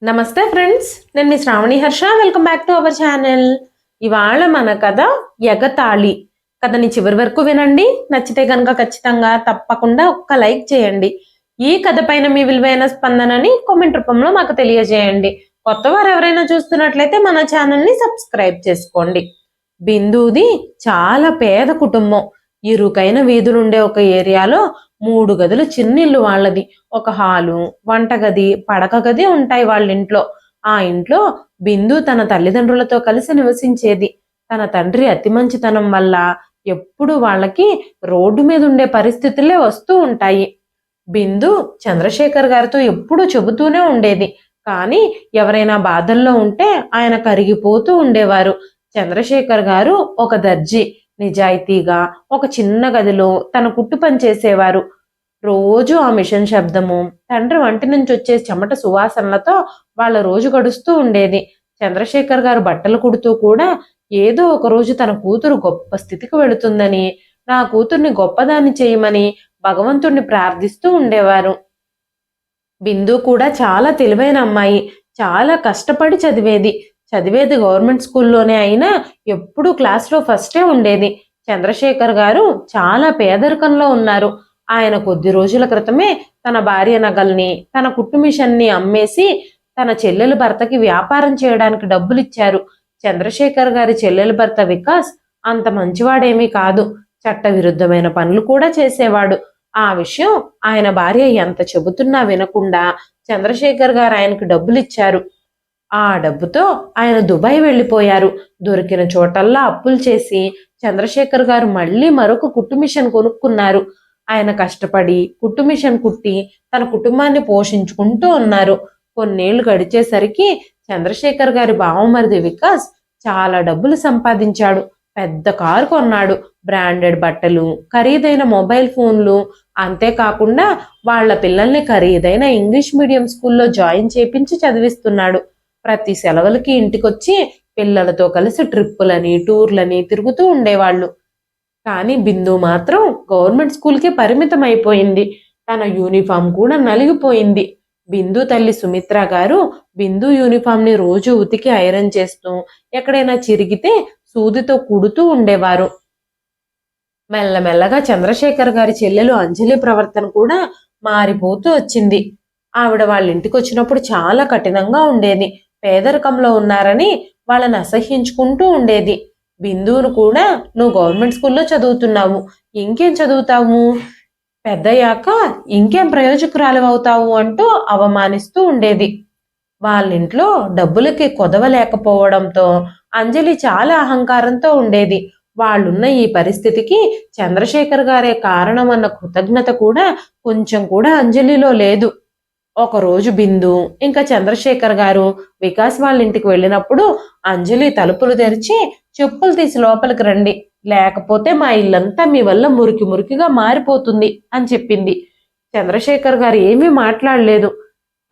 నమస్తే ఫ్రెండ్స్, నేను మీ Sravani Harsha. Welcome back to our channel. ఇవాళ మన కథ ఎగతాళి. కథని చివరి వరకు వినండి. నచ్చితే కనుక ఖచ్చితంగా తప్పకుండా ఒక్క లైక్ చేయండి. ఈ కథ పైన మీ విలువైన స్పందనని కామెంట్ రూపంలో మాకు తెలియజేయండి. కొత్త వారు ఎవరైనా చూస్తున్నట్లయితే మన ఛానల్ని సబ్స్క్రైబ్ చేసుకోండి. బిందుది చాలా పేద కుటుంబం. ఇరుకైన వీధులుండే ఒక ఏరియాలో 3 గదులు చిన్నిల్లు వాళ్ళది. ఒక హాలు, వంటగది, పడక గది ఉంటాయి వాళ్ళ ఇంట్లో. ఆ ఇంట్లో బిందు తన తల్లిదండ్రులతో కలిసి నివసించేది. తన తండ్రి అతి మంచితనం వల్ల ఎప్పుడు వాళ్ళకి రోడ్డు మీద ఉండే పరిస్థితులే వస్తూ ఉంటాయి. బిందు చంద్రశేఖర్ గారితో ఎప్పుడూ చెబుతూనే ఉండేది. కానీ ఎవరైనా బాధల్లో ఉంటే ఆయన కరిగిపోతూ ఉండేవారు. చంద్రశేఖర్ గారు ఒక దర్జీ. నిజాయితీగా ఒక చిన్న గదిలో తన కుట్టు పని చేసేవారు. రోజు ఆ మిషన్ శబ్దము, తండ్రి వంటి నుంచి వచ్చే చెమట సువాసనలతో వాళ్ళ రోజు గడుస్తూ ఉండేది. చంద్రశేఖర్ గారు బట్టలు కుడుతూ కూడా ఏదో ఒక రోజు తన కూతురు గొప్ప స్థితికి వెళుతుందని, నా కూతుర్ని గొప్పదాన్ని చేయమని భగవంతుణ్ణి ప్రార్థిస్తూ ఉండేవారు. బిందు కూడా చాలా తెలివైన అమ్మాయి. చాలా కష్టపడి చదివేది గవర్నమెంట్ స్కూల్లోనే అయినా ఎప్పుడూ క్లాస్లో ఫస్టే ఉండేది. చంద్రశేఖర్ గారు చాలా పేదరికంలో ఉన్నారు. ఆయన కొద్ది రోజుల క్రితమే తన భార్య నగల్ని, తన కుట్టు మిషన్ని అమ్మేసి తన చెల్లెలు భర్తకి వ్యాపారం చేయడానికి డబ్బులు ఇచ్చారు. చంద్రశేఖర్ గారి చెల్లెలు భర్త వికాస్ అంత మంచివాడేమీ కాదు. చట్టవిరుద్ధమైన పనులు కూడా చేసేవాడు. ఆ విషయం ఆయన భార్య ఎంత చెబుతున్నా వినకుండా చంద్రశేఖర్ గారు ఆయనకు డబ్బులు ఇచ్చారు. ఆ డబ్బుతో ఆయన దుబాయ్ వెళ్ళిపోయారు. దొరికిన చోటల్లా అప్పులు చేసి చంద్రశేఖర్ గారు మళ్ళీ మరొక కుట్టు మిషన్ కొనుక్కున్నారు. ఆయన కష్టపడి కుట్టు మిషన్ కుట్టి తన కుటుంబాన్ని పోషించుకుంటూ ఉన్నారు. కొన్నేళ్లు గడిచేసరికి చంద్రశేఖర్ గారి బావమరిది వికాస్ చాలా డబ్బులు సంపాదించాడు. పెద్ద కారు కొన్నాడు. బ్రాండెడ్ బట్టలు, ఖరీదైన మొబైల్ ఫోన్లు, అంతేకాకుండా వాళ్ళ పిల్లల్ని ఖరీదైన ఇంగ్లీష్ మీడియం స్కూల్లో జాయిన్ చేపించి చదివిస్తున్నాడు. ప్రతి సెలవులకి ఇంటికొచ్చి పిల్లలతో కలిసి ట్రిప్పులని, టూర్లని తిరుగుతూ ఉండేవాళ్ళు. కానీ బిందు మాత్రం గవర్నమెంట్ స్కూల్కి పరిమితం అయిపోయింది. తన యూనిఫామ్ కూడా నలిగిపోయింది. బిందు తల్లి సుమిత్ర గారు బిందు యూనిఫామ్ని రోజు ఉతికి ఐరన్ చేస్తూ, ఎక్కడైనా చిరిగితే సూదితో కుడుతూ ఉండేవారు. మెల్లమెల్లగా చంద్రశేఖర్ గారి చెల్లెలు అంజలి ప్రవర్తన కూడా మారిపోతూ వచ్చింది. ఆవిడ వాళ్ళ ఇంటికి వచ్చినప్పుడు చాలా కఠినంగా ఉండేది. పేదరికంలో ఉన్నారని వాళ్ళని అసహ్యించుకుంటూ ఉండేది. బిందువును కూడా, నువ్వు గవర్నమెంట్ స్కూల్లో చదువుతున్నావు, ఇంకేం చదువుతావు, పెద్దయ్యాక ఇంకేం ప్రయోజకురాలు అవుతావు అంటూ అవమానిస్తూ ఉండేది. వాళ్ళింట్లో డబ్బులకి కొదవలేకపోవడంతో అంజలి చాలా అహంకారంతో ఉండేది. వాళ్ళున్న ఈ పరిస్థితికి చంద్రశేఖర్ గారే కారణం అన్న కృతజ్ఞత కూడా కొంచెం కూడా అంజలిలో లేదు. ఒకరోజు బిందు ఇంకా చంద్రశేఖర్ గారు వికాస్ వాళ్ళ ఇంటికి వెళ్ళినప్పుడు అంజలి తలుపులు తెరిచి, చెప్పులు తీసి లోపలికి రండి, లేకపోతే మా ఇల్లంతా మీ వల్ల మురికి మురికిగా మారిపోతుంది అని చెప్పింది. చంద్రశేఖర్ గారు ఏమీ మాట్లాడలేదు.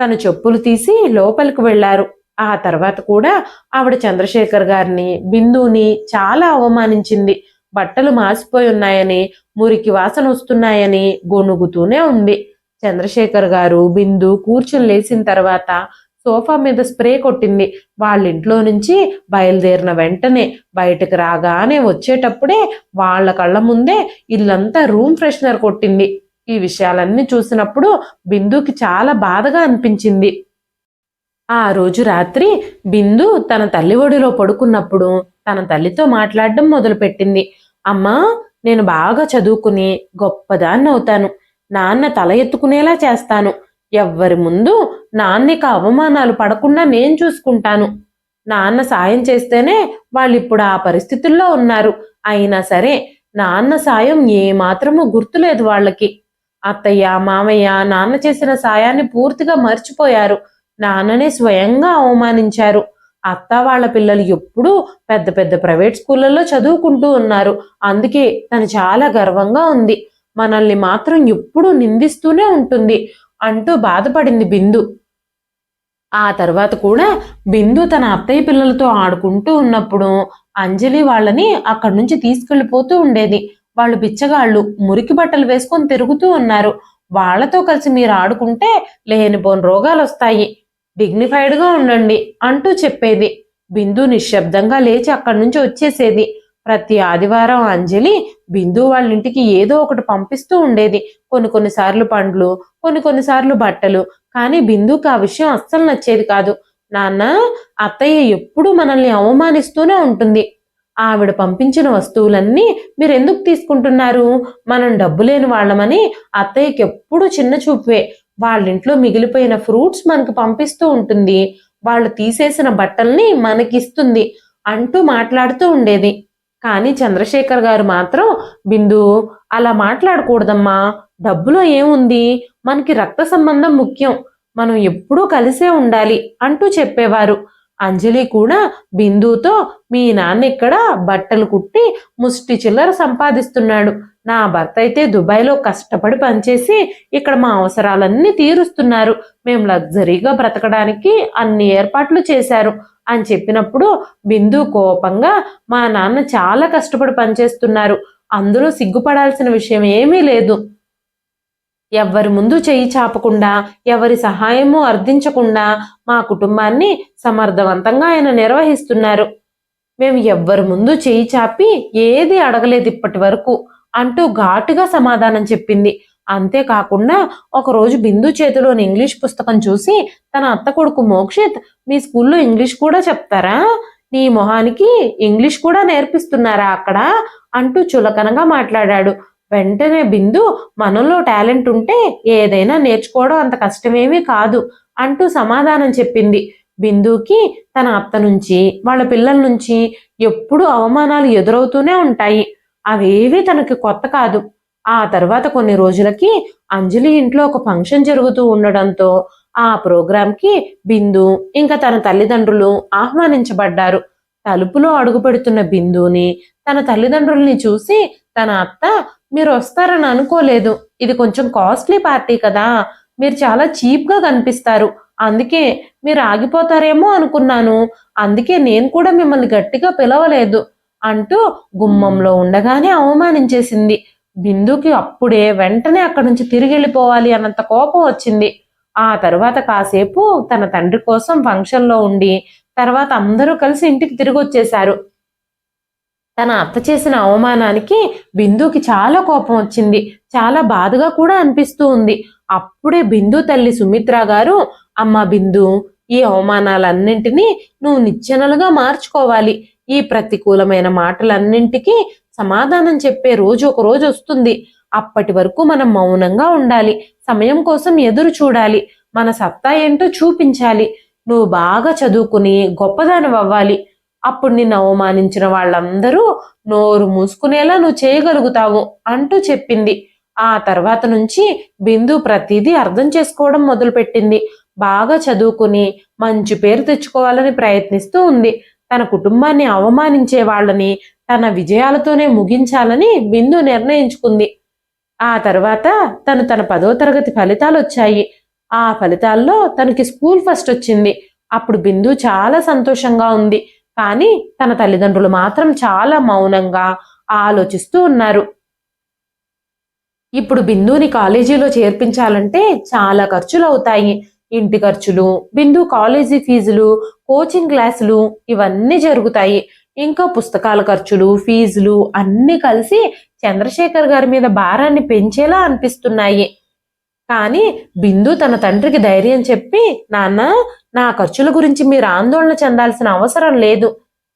తను చెప్పులు తీసి లోపలికి వెళ్లారు. ఆ తర్వాత కూడా ఆవిడ చంద్రశేఖర్ గారిని, బిందుని చాలా అవమానించింది. బట్టలు మాసిపోయి ఉన్నాయని, మురికి వాసన వస్తున్నాయని గొణుగుతూనే ఉంది. చంద్రశేఖర్ గారు బిందు కూర్చుని లేచిన తర్వాత సోఫా మీద స్ప్రే కొట్టింది. వాళ్ళ ఇంట్లో నుంచి బయలుదేరిన వెంటనే బయటకు రాగానే వచ్చేటప్పుడే వాళ్ళ కళ్ళ ముందే ఇల్లంతా రూమ్ ఫ్రెషనర్ కొట్టింది. ఈ విషయాలన్నీ చూసినప్పుడు బిందుకి చాలా బాధగా అనిపించింది. ఆ రోజు రాత్రి బిందు తన తల్లి ఒడిలో పడుకున్నప్పుడు తన తల్లితో మాట్లాడడం మొదలుపెట్టింది. అమ్మా, నేను బాగా చదువుకుని గొప్పదాన్ని అవుతాను. నాన్న తల ఎత్తుకునేలా చేస్తాను. ఎవ్వరి ముందు నాన్నకి అవమానాలు పడకుండా నేను చూసుకుంటాను. నాన్న సాయం చేస్తేనే వాళ్ళు ఇప్పుడు ఆ పరిస్థితుల్లో ఉన్నారు. అయినా సరే నాన్న సాయం ఏమాత్రమూ గుర్తులేదు వాళ్ళకి. అత్తయ్య, మామయ్య నాన్న చేసిన సాయాన్ని పూర్తిగా మర్చిపోయారు. నాన్ననే స్వయంగా అవమానించారు. అత్త వాళ్ళ పిల్లలు ఎప్పుడూ పెద్ద పెద్ద ప్రైవేట్ స్కూళ్ళల్లో చదువుకుంటూ ఉన్నారు. అందుకే తను చాలా గర్వంగా ఉంది. మనల్ని మాత్రం ఎప్పుడూ నిందిస్తూనే ఉంటుంది అంటూ బాధపడింది బిందు. ఆ తర్వాత కూడా బిందు తన అత్తయ్య పిల్లలతో ఆడుకుంటూ ఉన్నప్పుడు అంజలి వాళ్ళని అక్కడి నుంచి తీసుకెళ్లిపోతూ ఉండేది. వాళ్ళు బిచ్చగాళ్ళు, మురికి బట్టలు వేసుకొని తిరుగుతూ ఉన్నారు. వాళ్లతో కలిసి మీరు ఆడుకుంటే లేనిపోని రోగాలు వస్తాయి. డిగ్నిఫైడ్గా ఉండండి అంటూ చెప్పేది. బిందు నిశ్శబ్దంగా లేచి అక్కడి నుంచి వచ్చేసేది. ప్రతి ఆదివారం అంజలి బిందు వాళ్ళ ఇంటికి ఏదో ఒకటి పంపిస్తూ ఉండేది. కొన్నిసార్లు పండ్లు, కొన్నిసార్లు బట్టలు. కానీ బిందుకి ఆ విషయం అస్సలు నచ్చేది కాదు. నాన్న, అత్తయ్య ఎప్పుడూ మనల్ని అవమానిస్తూనే ఉంటుంది. ఆవిడ పంపించిన వస్తువులన్నీ మీరెందుకు తీసుకుంటున్నారు? మనం డబ్బు లేని వాళ్ళమని అత్తయ్యకి ఎప్పుడూ చిన్న చూపే. వాళ్ళింట్లో మిగిలిపోయిన ఫ్రూట్స్ మనకు పంపిస్తూ ఉంటుంది. వాళ్ళు తీసేసిన బట్టల్ని మనకిస్తుంది అంటూ మాట్లాడుతూ ఉండేది. కానీ చంద్రశేఖర్ గారు మాత్రం, బిందు, అలా మాట్లాడకూడదమ్మా. డబ్బులో ఏముంది? మనకి రక్త సంబంధం ముఖ్యం. మనం ఎప్పుడూ కలిసే ఉండాలి అంటూ చెప్పేవారు. అంజలి కూడా బిందుతో, మీ నాన్న ఇక్కడ బట్టలు కుట్టి ముష్టి చిల్లర సంపాదిస్తున్నాడు. నా భర్త అయితే దుబాయ్లో కష్టపడి పనిచేసి ఇక్కడ మా అవసరాలన్నీ తీరుస్తున్నారు. మేము లగ్జరీగా బ్రతకడానికి అన్ని ఏర్పాట్లు చేశారు అని చెప్పినప్పుడు బిందు కోపంగా, మా నాన్న చాలా కష్టపడి పనిచేస్తున్నారు, అందులో సిగ్గుపడాల్సిన విషయం ఏమీ లేదు. ఎవ్వరి ముందు చెయ్యి చాపకుండా, ఎవరి సహాయము అర్థించకుండా మా కుటుంబాన్ని సమర్థవంతంగా ఆయన నిర్వహిస్తున్నారు. మేము ఎవ్వరి ముందు చెయ్యి చాపి ఏది అడగలేదు ఇప్పటి వరకు అంటూ ఘాటుగా సమాధానం చెప్పింది. అంతేకాకుండా ఒకరోజు బిందు చేతిలోని ఇంగ్లీష్ పుస్తకం చూసి తన అత్త కొడుకు మోక్షిత్, మీ స్కూల్లో ఇంగ్లీష్ కూడా చెప్తారా? నీ మొహానికి ఇంగ్లీష్ కూడా నేర్పిస్తున్నారా అక్కడ అంటూ చులకనగా మాట్లాడాడు. వెంటనే బిందు, మనలో టాలెంట్ ఉంటే ఏదైనా నేర్చుకోవడం అంత కష్టమేమీ కాదు అంటూ సమాధానం చెప్పింది. బిందుకి తన అత్త నుంచి, వాళ్ళ పిల్లల నుంచి ఎప్పుడూ అవమానాలు ఎదురవుతూనే ఉంటాయి. అవేవి తనకి కొత్త కాదు. ఆ తర్వాత కొన్ని రోజులకి అంజలి ఇంట్లో ఒక ఫంక్షన్ జరుగుతూ ఉండడంతో ఆ ప్రోగ్రాంకి బిందు ఇంకా తన తల్లిదండ్రులు ఆహ్వానించబడ్డారు. తలుపులో అడుగు పెడుతున్న బిందుని, తన తల్లిదండ్రుల్ని చూసి తన అత్త, మీరు వస్తారని అనుకోలేదు. ఇది కొంచెం కాస్ట్లీ పార్టీ కదా, మీరు చాలా చీప్గా కనిపిస్తారు. అందుకే మీరు ఆగిపోతారేమో అనుకున్నాను. అందుకే నేను కూడా మిమ్మల్ని గట్టిగా పిలవలేదు అంటూ గుమ్మంలో ఉండగానే అవమానించేసింది. బిందుకి అప్పుడే వెంటనే అక్కడి నుంచి తిరిగి వెళ్ళిపోవాలి అన్నంత కోపం వచ్చింది. ఆ తర్వాత కాసేపు తన తండ్రి కోసం ఫంక్షన్లో ఉండి తర్వాత అందరూ కలిసి ఇంటికి తిరిగి వచ్చేశారు. తన అత్త చేసిన అవమానానికి బిందుకి చాలా కోపం వచ్చింది. చాలా బాధగా కూడా అనిపిస్తూ ఉంది. అప్పుడే బిందు తల్లి సుమిత్ర గారు, అమ్మ బిందు, ఈ అవమానాలన్నింటినీ నువ్వు నిచ్చెనలుగా మార్చుకోవాలి. ఈ ప్రతికూలమైన మాటలన్నింటికి సమాధానం చెప్పే రోజు ఒక రోజు వస్తుంది. అప్పటి వరకు మనం మౌనంగా ఉండాలి. సమయం కోసం ఎదురు చూడాలి. మన సత్తా ఏంటో చూపించాలి. నువ్వు బాగా చదువుకుని గొప్పదానివ్వాలి. అప్పుడు నిన్ను అవమానించిన వాళ్ళందరూ నోరు మూసుకునేలా నువ్వు చేయగలుగుతావు అంటూ చెప్పింది. ఆ తర్వాత నుంచి బిందు ప్రతిదీ అర్థం చేసుకోవడం మొదలుపెట్టింది. బాగా చదువుకుని మంచి పేరు తెచ్చుకోవాలని ప్రయత్నిస్తూ ఉంది. తన కుటుంబాన్ని అవమానించే వాళ్ళని తన విజయాలతోనే ముగించాలని బిందు నిర్ణయించుకుంది. ఆ తర్వాత తన 10వ తరగతి ఫలితాలు వచ్చాయి. ఆ ఫలితాల్లో తనకి స్కూల్ ఫస్ట్ వచ్చింది. అప్పుడు బిందు చాలా సంతోషంగా ఉంది. కానీ తన తల్లిదండ్రులు మాత్రం చాలా మౌనంగా ఆలోచిస్తూ ఉన్నారు. ఇప్పుడు బిందుని కాలేజీలో చేర్పించాలంటే చాలా ఖర్చులు అవుతాయి. ఇంటి ఖర్చులు, బిందు కాలేజీ ఫీజులు, కోచింగ్ క్లాసులు ఇవన్నీ జరుగుతాయి. ఇంకా పుస్తకాల ఖర్చులు, ఫీజులు అన్నీ కలిసి చంద్రశేఖర్ గారి మీద భారాన్ని పెంచేలా అనిపిస్తున్నాయి. కానీ బిందు తన తండ్రికి ధైర్యం చెప్పి, నాన్న, నా ఖర్చుల గురించి మీరు ఆందోళన చెందాల్సిన అవసరం లేదు.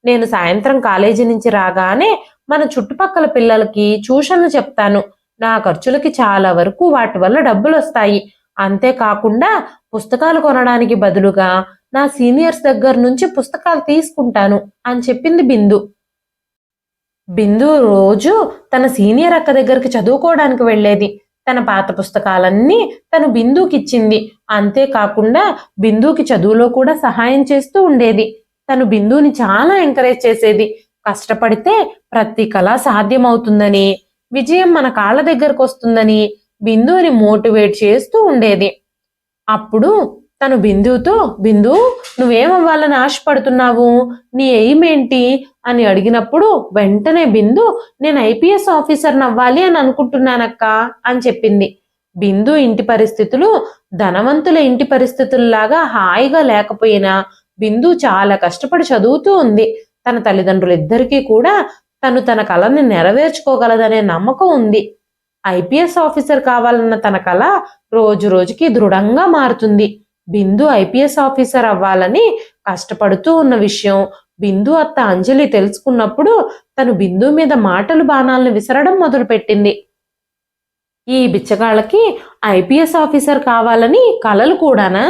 నేను సాయంత్రం కాలేజీ నుంచి రాగానే మన చుట్టుపక్కల పిల్లలకి ట్యూషన్లు చెప్తాను. నా ఖర్చులకి చాలా వరకు వాటి వల్ల డబ్బులు వస్తాయి. అంతేకాకుండా పుస్తకాలు కొనడానికి బదులుగా నా సీనియర్స్ దగ్గర నుంచి పుస్తకాలు తీసుకుంటాను అని చెప్పింది బిందు. బిందు రోజు తన సీనియర్ అక్క దగ్గరికి చదువుకోవడానికి వెళ్ళేది. తన పాత పుస్తకాలన్నీ తను బిందుకి ఇచ్చింది. అంతేకాకుండా బిందుకి చదువులో కూడా సహాయం చేస్తూ ఉండేది. తను బిందుని చాలా ఎంకరేజ్ చేసేది. కష్టపడితే ప్రతి కళ సాధ్యమవుతుందని, విజయం మన కాళ్ళ దగ్గరకు వస్తుందని బిందుని మోటివేట్ చేస్తూ ఉండేది. అప్పుడు తను బిందుతో, బిందు, నువ్వేమవ్వాలని ఆశపడుతున్నావు? నీ ఎయిమ్ ఏంటి అని అడిగినప్పుడు వెంటనే బిందు, నేను ఐపీఎస్ ఆఫీసర్ని అవ్వాలి అని అనుకుంటున్నానక్క అని చెప్పింది. బిందు ఇంటి పరిస్థితులు ధనవంతుల ఇంటి పరిస్థితుల్లాగా హాయిగా లేకపోయినా బిందు చాలా కష్టపడి చదువుతూ ఉంది. తన తల్లిదండ్రులిద్దరికీ కూడా తన కళని నెరవేర్చుకోగలదనే నమ్మకం ఉంది. ఐపీఎస్ ఆఫీసర్ కావాలన్న తన కళ రోజు రోజుకి దృఢంగా మారుతుంది. బిందు ఐపీఎస్ ఆఫీసర్ అవ్వాలని కష్టపడుతూ ఉన్న విషయం బిందు అత్త అంజలి తెలుసుకున్నప్పుడు తను బిందు మీద మాటలు బాణాలను విసరడం మొదలుపెట్టింది. ఈ బిచ్చగాళ్ళకి ఐపీఎస్ ఆఫీసర్ కావాలని కలలు కూడానా?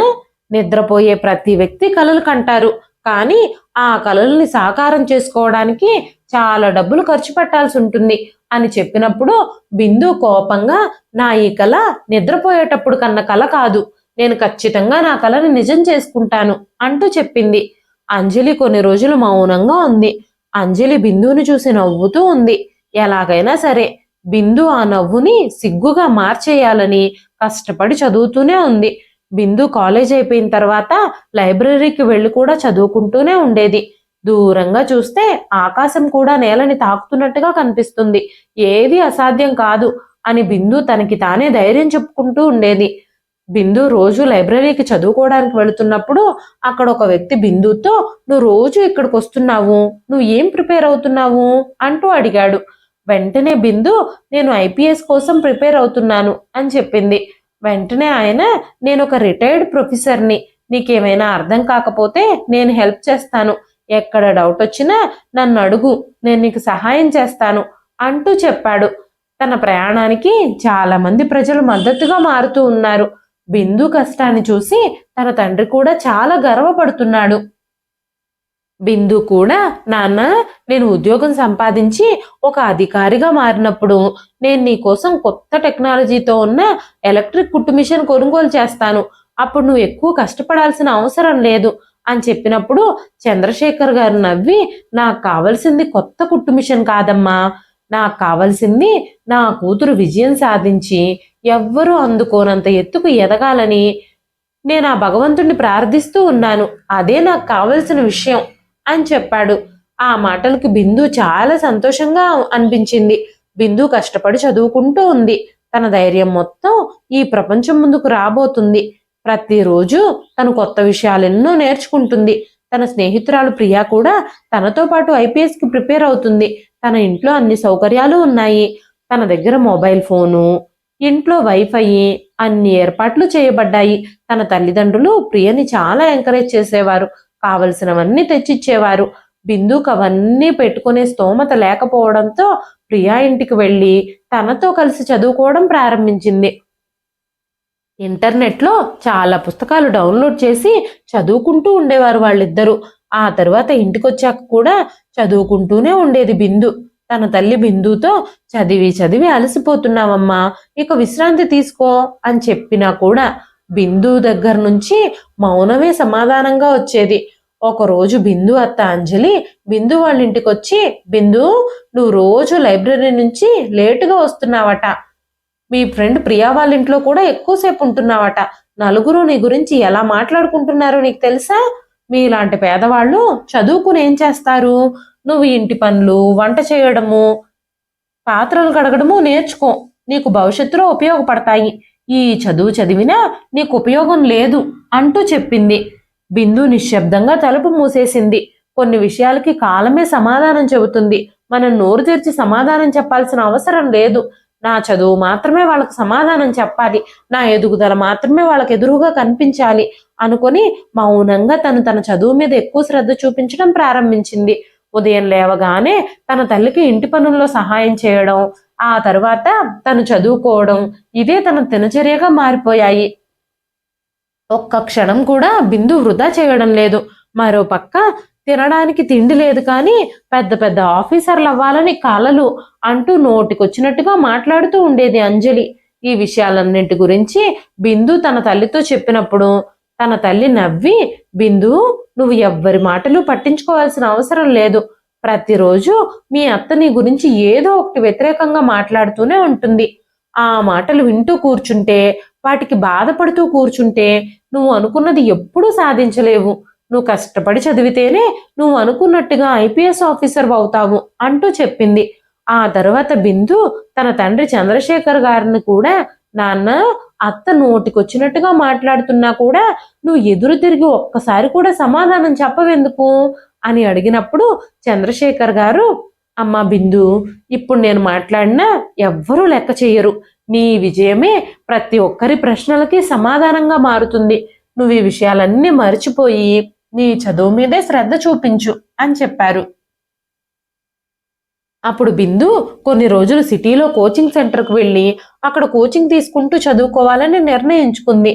నిద్రపోయే ప్రతి వ్యక్తి కలలు కంటారు, కానీ ఆ కలల్ని సాకారం చేసుకోవడానికి చాలా డబ్బులు ఖర్చు పెట్టాల్సి ఉంటుంది అని చెప్పినప్పుడు బిందు కోపంగా, నా ఈ కళ నిద్రపోయేటప్పుడు కన్న కళ కాదు, నేను ఖచ్చితంగా నా కళని నిజం చేసుకుంటాను అంటూ చెప్పింది. అంజలి కొన్ని రోజులు మౌనంగా ఉంది. అంజలి బిందుని చూసి నవ్వుతూ ఉంది. ఎలాగైనా సరే బిందు ఆ నవ్వుని సిగ్గుగా మార్చేయాలని కష్టపడి చదువుతూనే ఉంది. బిందు కాలేజ్ అయిపోయిన తర్వాత లైబ్రరీకి వెళ్ళి కూడా చదువుకుంటూనే ఉండేది. దూరంగా చూస్తే ఆకాశం కూడా నేలని తాకుతున్నట్టుగా కనిపిస్తుంది. ఏది అసాధ్యం కాదు అని బిందు తనకి తానే ధైర్యం చెప్పుకుంటూ ఉండేది. బిందు రోజు లైబ్రరీకి చదువుకోవడానికి వెళుతున్నప్పుడు అక్కడ ఒక వ్యక్తి బిందుతో, నువ్వు రోజు ఇక్కడికి వస్తున్నావు, నువ్వు ఏం ప్రిపేర్ అవుతున్నావు అంటూ అడిగాడు. వెంటనే బిందు, నేను ఐపీఎస్ కోసం ప్రిపేర్ అవుతున్నాను అని చెప్పింది. వెంటనే ఆయన, నేను ఒక రిటైర్డ్ ప్రొఫెసర్ని, నీకేమైనా అర్థం కాకపోతే నేను హెల్ప్ చేస్తాను, ఎక్కడ డౌట్ వచ్చినా నన్ను అడుగు, నేను నీకు సహాయం చేస్తాను అంటూ చెప్పాడు. తన ప్రయాణానికి చాలా మంది ప్రజలు మద్దతుగా మారుతూ ఉన్నారు. బిందు కష్టాన్ని చూసి తన తండ్రి కూడా చాలా గర్వపడుతున్నాడు. బిందు కూడా, నాన్న, నేను ఉద్యోగం సంపాదించి ఒక అధికారిగా మారినప్పుడు నేను నీ కోసం కొత్త టెక్నాలజీతో ఉన్న ఎలక్ట్రిక్ కుట్టు మిషన్ కొనుగోలు చేస్తాను, అప్పుడు నువ్వు ఎక్కువ కష్టపడాల్సిన అవసరం లేదు అని చెప్పినప్పుడు చంద్రశేఖర్ గారు నవ్వి, నాకు కావలసింది కొత్త కుట్టు మిషన్ కాదమ్మా, నాకు కావలసింది నా కూతురు విజయం సాధించి ఎవ్వరూ అందుకోనంత ఎత్తుకు ఎదగాలని నేను ఆ భగవంతుణ్ణి ప్రార్థిస్తూ ఉన్నాను, అదే నాకు కావలసిన విషయం అని చెప్పాడు. ఆ మాటలకి బిందు చాలా సంతోషంగా అనిపించింది. బిందు కష్టపడి చదువుకుంటూ ఉంది. తన ధైర్యం మొత్తం ఈ ప్రపంచం ముందుకు రాబోతుంది. ప్రతిరోజు తను కొత్త విషయాలు ఎన్నో నేర్చుకుంటుంది. తన స్నేహితురాలు ప్రియా కూడా తనతో పాటు ఐపీఎస్కి ప్రిపేర్ అవుతుంది. తన ఇంట్లో అన్ని సౌకర్యాలు ఉన్నాయి. తన దగ్గర మొబైల్ ఫోను, ఇంట్లో వైఫై, అన్ని ఏర్పాట్లు చేయబడ్డాయి. తన తల్లిదండ్రులు ప్రియని చాలా ఎంకరేజ్ చేసేవారు, కావలసినవన్నీ తెచ్చిచ్చేవారు. బిందుకు అవన్నీ పెట్టుకునే స్తోమత లేకపోవడంతో ప్రియా ఇంటికి వెళ్ళి తనతో కలిసి చదువుకోవడం ప్రారంభించింది. ఇంటర్నెట్లో చాలా పుస్తకాలు డౌన్లోడ్ చేసి చదువుకుంటూ ఉండేవారు వాళ్ళిద్దరూ. ఆ తర్వాత ఇంటికొచ్చాక కూడా చదువుకుంటూనే ఉండేది బిందు. తన తల్లి బిందుతో, చదివి చదివి అలసిపోతున్నావమ్మా, ఇక విశ్రాంతి తీసుకో అని చెప్పినా కూడా బిందు దగ్గర నుంచి మౌనమే సమాధానంగా వచ్చేది. ఒకరోజు బిందు అత్త అంజలి బిందు వాళ్ళ ఇంటికి వచ్చి, బిందు, నువ్వు రోజు లైబ్రరీ నుంచి లేటుగా వస్తున్నావట, మీ ఫ్రెండ్ ప్రియా వాళ్ళ ఇంట్లో కూడా ఎక్కువసేపు ఉంటున్నావట, నలుగురు నీ గురించి ఎలా మాట్లాడుకుంటున్నారో నీకు తెలుసా? మీలాంటి పేదవాళ్ళు చదువుకుని ఏం చేస్తారు? నువ్వు ఇంటి పనులు, వంట చేయడము, పాత్రలు కడగడము నేర్చుకో, నీకు భవిష్యత్తులో ఉపయోగపడతాయి, ఈ చదువు చదివినా నీకు ఉపయోగం లేదు అంటూ చెప్పింది. బిందు నిశ్శబ్దంగా తలుపు మూసేసింది. కొన్ని విషయాలకి కాలమే సమాధానం చెబుతుంది, మనం నోరు తెరిచి సమాధానం చెప్పాల్సిన అవసరం లేదు. నా చదువు మాత్రమే వాళ్ళకు సమాధానం చెప్పాలి, నా ఎదుగుదల మాత్రమే వాళ్ళకి ఎదురుగా కనిపించాలి అనుకొని మౌనంగా తన చదువు మీద ఎక్కువ శ్రద్ధ చూపించడం ప్రారంభించింది. ఉదయం లేవగానే తన తల్లికి ఇంటి పనుల్లో సహాయం చేయడం, ఆ తర్వాత తను చదువుకోవడం, ఇదే తన దినచర్యగా మారిపోయాయి. ఒక్క క్షణం కూడా బిందు వృధా చేయడం లేదు. మరో పక్క తినడానికి తిండి లేదు, కానీ పెద్ద పెద్ద ఆఫీసర్లు అవ్వాలని కలలు అంటూ నోటికొచ్చినట్టుగా మాట్లాడుతూ ఉండేది అంజలి. ఈ విషయాలన్నింటి గురించి బిందు తన తల్లితో చెప్పినప్పుడు తన తల్లి నవ్వి, బిందు, నువ్వు ఎవ్వరి మాటలు పట్టించుకోవాల్సిన అవసరం లేదు, ప్రతిరోజు మీ అత్త నీ గురించి ఏదో ఒకటి వ్యతిరేకంగా మాట్లాడుతూనే ఉంటుంది. ఆ మాటలు వింటూ కూర్చుంటే, వాటికి బాధపడుతూ కూర్చుంటే నువ్వు అనుకున్నది ఎప్పుడూ సాధించలేవు. నువ్వు కష్టపడి చదివితేనే నువ్వు అనుకున్నట్టుగా ఐపీఎస్ ఆఫీసర్ అవుతావు అంటూ చెప్పింది. ఆ తర్వాత బిందు తన తండ్రి చంద్రశేఖర్ గారిని కూడా నాన్న, అత్త నోటికొచ్చినట్టుగా మాట్లాడుతున్నా కూడా నువ్వు ఎదురు తిరిగి ఒక్కసారి కూడా సమాధానం చెప్పవెందుకు అని అడిగినప్పుడు చంద్రశేఖర్ గారు, అమ్మా బిందు, ఇప్పుడు నేను మాట్లాడినా ఎవ్వరూ లెక్క చెయ్యరు. నీ విజయమే ప్రతి ఒక్కరి ప్రశ్నలకి సమాధానంగా మారుతుంది. నువ్వు ఈ విషయాలన్నీ మర్చిపోయి నీ చదువు మీదే శ్రద్ధ చూపించు అని చెప్పారు. అప్పుడు బిందు కొన్ని రోజులు సిటీలో కోచింగ్ సెంటర్కు వెళ్ళి అక్కడ కోచింగ్ తీసుకుంటూ చదువుకోవాలని నిర్ణయించుకుంది.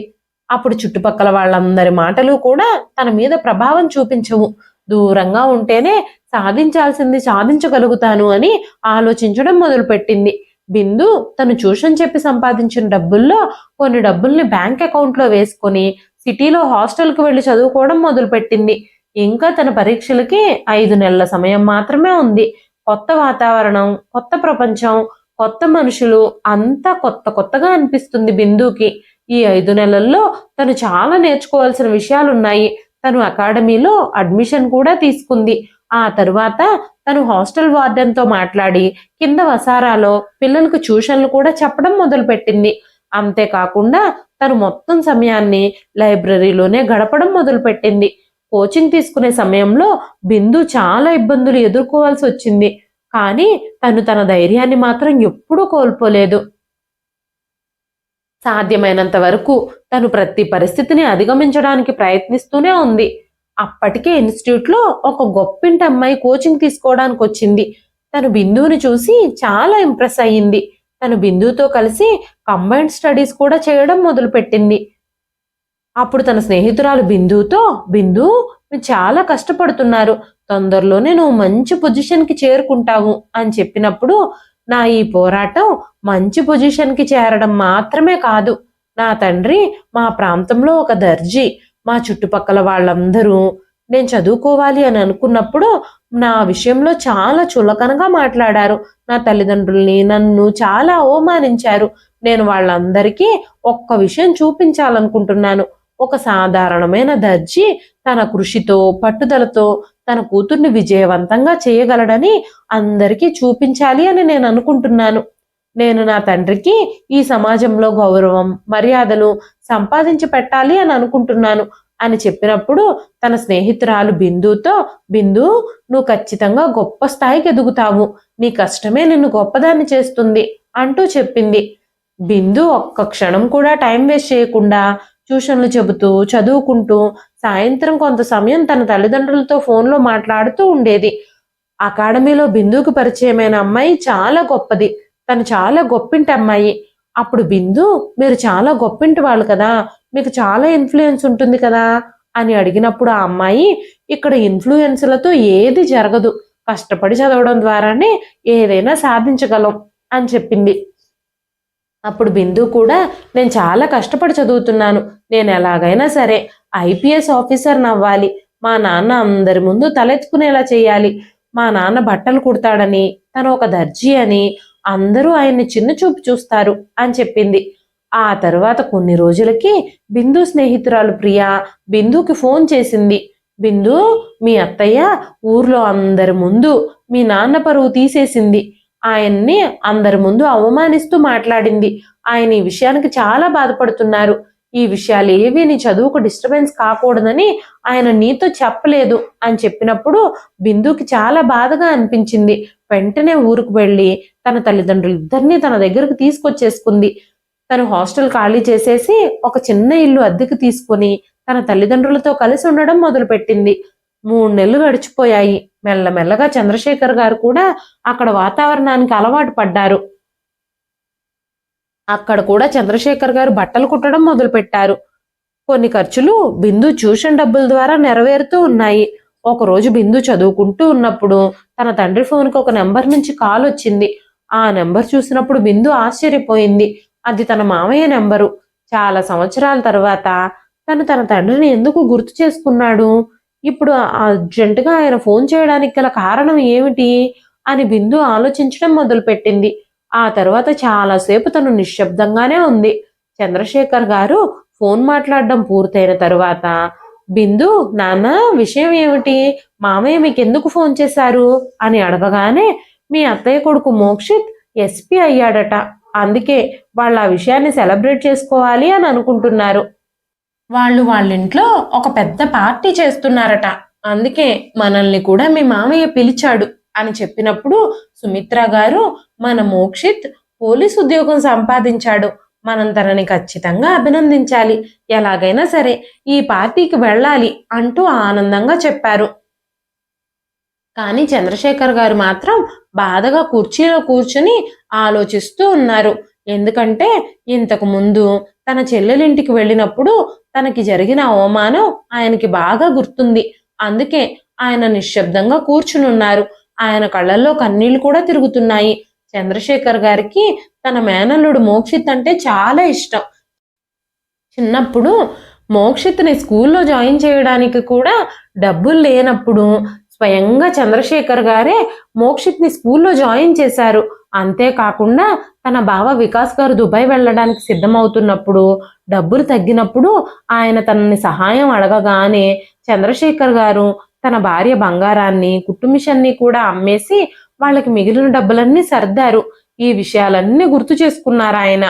అప్పుడు చుట్టుపక్కల వాళ్ళందరి మాటలు కూడా తన మీద ప్రభావం చూపించవు. దూరంగా ఉంటేనే సాధించాల్సింది సాధించగలుగుతాను అని ఆలోచించడం మొదలుపెట్టింది. బిందు తను ట్యూషన్ చెప్పి సంపాదించిన డబ్బుల్లో కొన్ని డబ్బుల్ని బ్యాంక్ అకౌంట్లో వేసుకొని సిటీలో హాస్టల్కి వెళ్ళి చదువుకోవడం మొదలుపెట్టింది. ఇంకా తన పరీక్షలకి 5 నెలల సమయం మాత్రమే ఉంది. కొత్త వాతావరణం, కొత్త ప్రపంచం, కొత్త మనుషులు అంతా కొత్తగా అనిపిస్తుంది బిందుకి. ఈ 5 నెలల్లో తను చాలా నేర్చుకోవాల్సిన విషయాలున్నాయి. తను అకాడమీలో అడ్మిషన్ కూడా తీసుకుంది. ఆ తరువాత తను హాస్టల్ వార్డెన్తో మాట్లాడి కింద వసారాలో పిల్లలకు ట్యూషన్లు కూడా చెప్పడం మొదలుపెట్టింది. అంతేకాకుండా తను మొత్తం సమయాన్ని లైబ్రరీలోనే గడపడం మొదలుపెట్టింది. కోచింగ్ తీసుకునే సమయంలో బిందు చాలా ఇబ్బందులు ఎదుర్కోవాల్సి వచ్చింది. కానీ తను తన ధైర్యాన్ని మాత్రం ఎప్పుడూ కోల్పోలేదు. సాధ్యమైనంత వరకు తను ప్రతి పరిస్థితిని అధిగమించడానికి ప్రయత్నిస్తూనే ఉంది. అప్పటికే ఇన్స్టిట్యూట్లో ఒక గొప్పింటి అమ్మాయి కోచింగ్ తీసుకోవడానికి వచ్చింది. తను బిందువుని చూసి చాలా ఇంప్రెస్ అయ్యింది. తను బిందుతో కలిసి కంబైన్డ్ స్టడీస్ కూడా చేయడం మొదలుపెట్టింది. అప్పుడు తన స్నేహితురాలు బిందుతో, బిందు, మీరు చాలా కష్టపడుతున్నారు, తొందరలోనే నువ్వు మంచి పొజిషన్కి చేరుకుంటావు అని చెప్పినప్పుడు, నా ఈ పోరాటం మంచి పొజిషన్కి చేరడం మాత్రమే కాదు, నా తండ్రి మా ప్రాంతంలో ఒక దర్జీ, మా చుట్టుపక్కల వాళ్ళందరూ నేను చదువుకోవాలి అని అనుకున్నప్పుడు నా విషయంలో చాలా చులకనగా మాట్లాడారు. నా తల్లిదండ్రుల్ని, నన్ను చాలా అవమానించారు. నేను వాళ్ళందరికీ ఒక్క విషయం చూపించాలనుకుంటున్నాను. ఒక సాధారణమైన దర్జీ తన కృషితో, పట్టుదలతో తన కూతుర్ని విజయవంతంగా చేయగలడని అందరికీ చూపించాలి అని నేను అనుకుంటున్నాను. నేను నా తండ్రికి ఈ సమాజంలో గౌరవం, మర్యాదలు సంపాదించి పెట్టాలి అని అనుకుంటున్నాను అని చెప్పినప్పుడు తన స్నేహితురాలు బిందుతో, బిందు, నువ్వు ఖచ్చితంగా గొప్ప స్థాయికి ఎదుగుతావు, నీ కష్టమే నిన్ను గొప్పదాన్ని చేస్తుంది అంటూ చెప్పింది. బిందు ఒక్క క్షణం కూడా టైం వేస్ట్ చేయకుండా ట్యూషన్లు చెబుతూ, చదువుకుంటూ సాయంత్రం కొంత సమయం తన తల్లిదండ్రులతో ఫోన్లో మాట్లాడుతూ ఉండేది. అకాడమీలో బిందుకు పరిచయమైన అమ్మాయి చాలా గొప్పది, తను చాలా గొప్పింటి అమ్మాయి. అప్పుడు బిందు, మీరు చాలా గొప్పింటి వాళ్ళు కదా, మీకు చాలా ఇన్ఫ్లుయెన్స్ ఉంటుంది కదా అని అడిగినప్పుడు ఆ అమ్మాయి, ఇక్కడ ఇన్ఫ్లుయెన్స్లతో ఏది జరగదు, కష్టపడి చదవడం ద్వారానే ఏదైనా సాధించగలం అని చెప్పింది. అప్పుడు బిందు కూడా, నేను చాలా కష్టపడి చదువుతున్నాను, నేను ఎలాగైనా సరే ఐపీఎస్ ఆఫీసర్ని అవ్వాలి, మా నాన్న అందరి ముందు తలెత్తుకునేలా చేయాలి, మా నాన్న బట్టలు కుడతాడని, తను ఒక దర్జీ అని అందరూ ఆయన్ని చిన్న చూపు చూస్తారు అని చెప్పింది. ఆ తరువాత కొన్ని రోజులకి బిందు స్నేహితురాలు ప్రియా బిందుకి ఫోన్ చేసింది. బిందు, మీ అత్తయ్య ఊర్లో అందరి ముందు మీ నాన్న పరువు తీసేసింది, ఆయన్ని అందరి ముందు అవమానిస్తూ మాట్లాడింది, ఆయన ఈ విషయానికి చాలా బాధపడుతున్నారు, ఈ విషయాలు ఏవి నీ చదువుకు డిస్టర్బెన్స్ కాకూడదని ఆయన నీతో చెప్పలేదు అని చెప్పినప్పుడు బిందుకి చాలా బాధగా అనిపించింది. వెంటనే ఊరుకు వెళ్ళి తన తల్లిదండ్రులు ఇద్దరినీ తన దగ్గరకు తీసుకొచ్చేసుకుంది. తను హాస్టల్ ఖాళీ చేసేసి ఒక చిన్న ఇల్లు అద్దెకు తీసుకుని తన తల్లిదండ్రులతో కలిసి ఉండడం మొదలుపెట్టింది. 3 నెలలు గడిచిపోయాయి. మెల్లమెల్లగా చంద్రశేఖర్ గారు కూడా అక్కడ వాతావరణానికి అలవాటు పడ్డారు. అక్కడ కూడా చంద్రశేఖర్ గారు బట్టలు కుట్టడం మొదలుపెట్టారు. కొన్ని ఖర్చులు బిందు ట్యూషన్ డబ్బుల ద్వారా నెరవేరుతూ ఉన్నాయి. ఒకరోజు బిందు చదువుకుంటూ ఉన్నప్పుడు తన తండ్రి ఫోన్కి ఒక నెంబర్ నుంచి కాల్ వచ్చింది. ఆ నెంబర్ చూసినప్పుడు బిందు ఆశ్చర్యపోయింది. అది తన మామయ్య నెంబరు. చాలా సంవత్సరాల తర్వాత తన తండ్రిని ఎందుకు గుర్తు చేసుకున్నాడు, ఇప్పుడు అర్జెంటుగా ఆయన ఫోన్ చేయడానికి గల కారణం ఏమిటి అని బిందు ఆలోచించడం మొదలుపెట్టింది. ఆ తర్వాత చాలాసేపు తను నిశ్శబ్దంగానే ఉంది. చంద్రశేఖర్ గారు ఫోన్ మాట్లాడడం పూర్తయిన తరువాత, బిందు, నాన్న, విషయం ఏమిటి, మామయ్య మీకు ఎందుకు ఫోన్ చేశారు అని అడగగానే, మీ అత్తయ్య కొడుకు మోక్షిత్ ఎస్పీ అయ్యాడట, అందుకే వాళ్ళు ఆ విషయాన్ని సెలబ్రేట్ చేసుకోవాలి అని అనుకుంటున్నారు. వాళ్ళ ఇంట్లో ఒక పెద్ద పార్టీ చేస్తున్నారట. అందుకే మనల్ని కూడా మీ మామయ్య పిలిచాడు అని చెప్పినప్పుడు సుమిత్ర గారు, మన మోక్షిత్ పోలీస్ ఉద్యోగం సంపాదించాడు, మనం తనని ఖచ్చితంగా అభినందించాలి, ఎలాగైనా సరే ఈ పార్టీకి వెళ్ళాలి అంటూ ఆనందంగా చెప్పారు. కానీ చంద్రశేఖర్ గారు మాత్రం బాధగా కుర్చీలో కూర్చుని ఆలోచిస్తూ ఉన్నారు. ఎందుకంటే ఇంతకు ముందు తన చెల్లెలింటికి వెళ్ళినప్పుడు తనకి జరిగిన అవమానం ఆయనకి బాగా గుర్తుంది. అందుకే ఆయన నిశ్శబ్దంగా కూర్చునున్నారు. ఆయన కళ్ళల్లో కన్నీళ్లు కూడా తిరుగుతున్నాయి. చంద్రశేఖర్ గారికి తన మేనల్లుడు మోక్షిత్ అంటే చాలా ఇష్టం. చిన్నప్పుడు మోక్షిత్ని స్కూల్లో జాయిన్ చేయడానికి కూడా డబ్బులు లేనప్పుడు స్వయంగా చంద్రశేఖర్ గారే మోక్షిత్ని స్కూల్లో జాయిన్ చేశారు. అంతేకాకుండా తన బావ వికాస్ గారు దుబాయ్ వెళ్ళడానికి సిద్ధమవుతున్నప్పుడు డబ్బులు తగ్గినప్పుడు ఆయన తనని సహాయం అడగగానే చంద్రశేఖర్ గారు తన భార్య బంగారాన్ని, కుట్టు మిషన్ని కూడా అమ్మేసి వాళ్ళకి మిగిలిన డబ్బులన్నీ సర్దారు. ఈ విషయాలన్నీ గుర్తు చేసుకున్నారు ఆయన.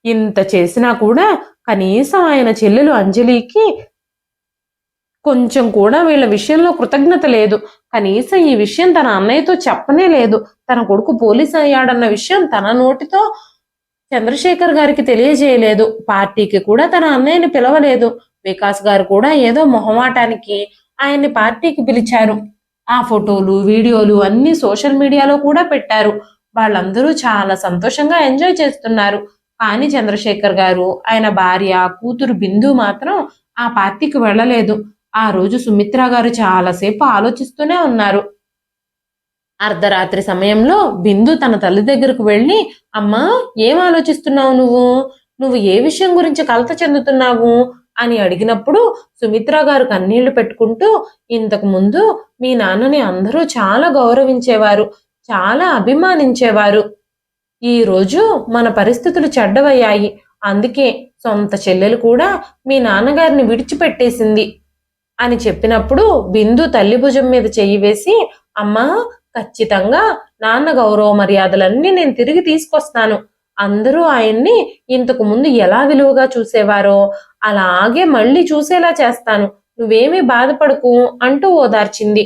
ఇంత చేసినా కూడా కనీసం ఆయన చెల్లెలు అంజలికి కొంచెం కూడా వీళ్ళ విషయంలో కృతజ్ఞత లేదు. కనీసం ఈ విషయం తన అన్నయ్యతో చెప్పనే లేదు. తన కొడుకు పోలీస్ అయ్యాడన్న విషయం తన నోటితో చంద్రశేఖర్ గారికి తెలియజేయలేదు. పార్టీకి కూడా తన అన్నయ్యని పిలవలేదు. వికాస్ గారు కూడా ఏదో మొహమాటానికి ఆయన్ని పార్టీకి పిలిచారు. ఆ ఫోటోలు, వీడియోలు అన్ని సోషల్ మీడియాలో కూడా పెట్టారు. వాళ్ళందరూ చాలా సంతోషంగా ఎంజాయ్ చేస్తున్నారు. కానీ చంద్రశేఖర్ గారు, ఆయన భార్య, కూతురు బిందు మాత్రం ఆ పార్టీకి వెళ్ళలేదు. ఆ రోజు సుమిత్ర గారు చాలాసేపు ఆలోచిస్తూనే ఉన్నారు. అర్ధరాత్రి సమయంలో బిందు తన తల్లి దగ్గరకు వెళ్ళి, అమ్మా, ఏం ఆలోచిస్తున్నావు నువ్వు ఏ విషయం గురించి కలత చెందుతున్నావు అని అడిగినప్పుడు సుమిత్ర గారు కన్నీళ్లు పెట్టుకుంటూ, ఇంతకు ముందు మీ నాన్నని అందరూ చాలా గౌరవించేవారు, చాలా అభిమానించేవారు. ఈ రోజు మన పరిస్థితులు చెడ్డవయ్యాయి. అందుకే సొంత చెల్లెలు కూడా మీ నాన్నగారిని విడిచిపెట్టేసింది అని చెప్పినప్పుడు బిందు తల్లి భుజం మీద చెయ్యి వేసి, అమ్మా, ఖచ్చితంగా నాన్న గౌరవ మర్యాదలన్నీ నేను తిరిగి తీసుకొస్తాను. అందరూ ఆయన్ని ఇంతకు ముందు ఎలా విలువగా చూసేవారో అలాగే మళ్ళీ చూసేలా చేస్తాను. నువ్వేమీ బాధపడకు అంటూ ఓదార్చింది.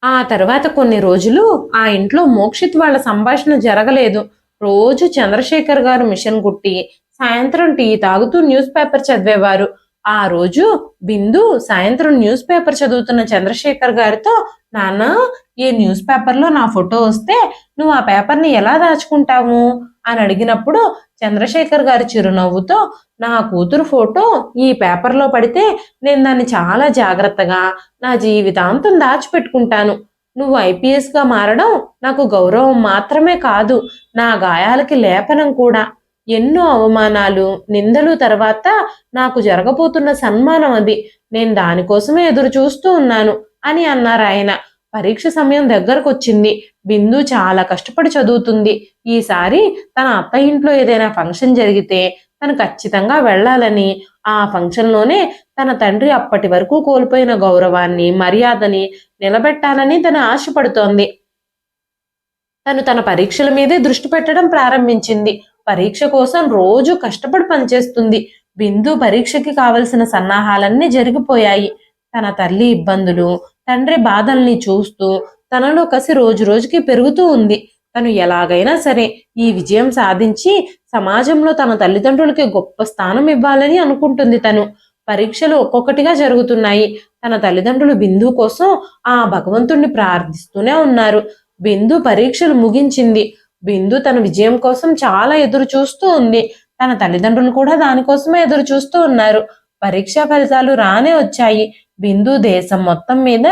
ఆ తర్వాత కొన్ని రోజులు ఆ ఇంట్లో మోక్షిత్ వాళ్ళ సంభాషణ జరగలేదు. రోజు చంద్రశేఖర్ గారు మిషన్ కుట్టి సాయంత్రం టీ తాగుతూ న్యూస్ పేపర్ చదివేవారు. ఆ రోజు బిందు సాయంత్రం న్యూస్ పేపర్ చదువుతున్న చంద్రశేఖర్ గారితో, నాన్న, ఈ న్యూస్ పేపర్లో నా ఫోటో వస్తే నువ్వు ఆ పేపర్ని ఎలా దాచుకుంటావు అని అడిగినప్పుడు చంద్రశేఖర్ గారు చిరునవ్వుతో, నా కూతురు ఫోటో ఈ పేపర్లో పడితే నేను దాన్ని చాలా జాగ్రత్తగా నా జీవితాంతం దాచిపెట్టుకుంటాను. నువ్వు ఐపీఎస్గా మారడం నాకు గౌరవం మాత్రమే కాదు, నా గాయాలకి లేపనం కూడా. ఎన్నో అవమానాలు, నిందలు తర్వాత నాకు జరగబోతున్న సన్మానం అది. నేను దానికోసమే ఎదురు చూస్తూ ఉన్నాను అని అన్నారు ఆయన. పరీక్ష సమయం దగ్గరకు వచ్చింది. బిందు చాలా కష్టపడి చదువుతుంది. ఈసారి తన అత్త ఇంట్లో ఏదైనా ఫంక్షన్ జరిగితే తను ఖచ్చితంగా వెళ్ళాలని, ఆ ఫంక్షన్లోనే తన తండ్రి అప్పటి వరకు కోల్పోయిన గౌరవాన్ని, మర్యాదని నిలబెట్టాలని తను ఆశపడుతోంది. తను తన పరీక్షల మీదే దృష్టి పెట్టడం ప్రారంభించింది. పరీక్ష కోసం రోజు కష్టపడి పనిచేస్తుంది. బిందు పరీక్షకి కావలసిన సన్నాహాలన్నీ జరిగిపోయాయి. తన తల్లి ఇబ్బందులు, తండ్రి బాధల్ని చూస్తూ తనలో కసి రోజు రోజుకి పెరుగుతూ ఉంది. తను ఎలాగైనా సరే ఈ విజయం సాధించి సమాజంలో తన తల్లిదండ్రులకి గొప్ప స్థానం ఇవ్వాలని అనుకుంటుంది. తను పరీక్షలు ఒక్కొక్కటిగా జరుగుతున్నాయి. తన తల్లిదండ్రులు బిందు కోసం ఆ భగవంతుణ్ణి ప్రార్థిస్తూనే ఉన్నారు. బిందు పరీక్షలు ముగించింది. బిందు తన విజయం కోసం చాలా ఎదురు చూస్తూ ఉంది. తన తల్లిదండ్రులు కూడా దానికోసమే ఎదురు చూస్తూ ఉన్నారు. పరీక్షా ఫలితాలు రానే వచ్చాయి. బిందు దేశం మొత్తం మీద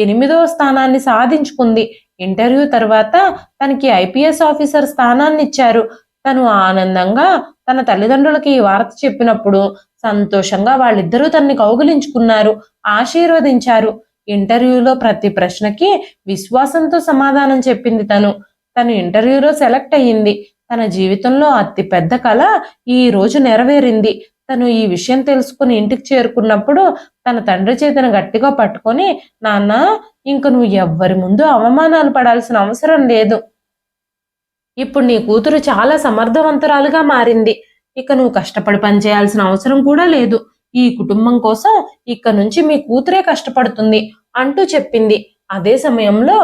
8వ స్థానాన్ని సాధించుకుంది. ఇంటర్వ్యూ తర్వాత తనకి ఐపీఎస్ ఆఫీసర్ స్థానాన్ని ఇచ్చారు. తను ఆనందంగా తన తల్లిదండ్రులకి ఈ వార్త చెప్పినప్పుడు సంతోషంగా వాళ్ళిద్దరూ తనని కౌగిలించుకున్నారు, ఆశీర్వదించారు. ఇంటర్వ్యూలో ప్రతి ప్రశ్నకి విశ్వాసంతో సమాధానం చెప్పింది. తను ఇంటర్వ్యూలో సెలెక్ట్ అయ్యింది. తన జీవితంలో అతి పెద్ద కళ ఈ రోజు నెరవేరింది. తను ఈ విషయం తెలుసుకుని ఇంటికి చేరుకున్నప్పుడు తన తండ్రి చేతిని గట్టిగా పట్టుకొని, నాన్న, ఇంక నువ్వు ఎవ్వరి ముందు అవమానాలు పడాల్సిన అవసరం లేదు. ఇప్పుడు నీ కూతురు చాలా సమర్థవంతురాలుగా మారింది. ఇక నువ్వు కష్టపడి పనిచేయాల్సిన అవసరం కూడా లేదు. ఈ కుటుంబం కోసం ఇక నుంచి మీ కూతురే కష్టపడుతుంది అంటూ చెప్పింది. అదే సమయంలో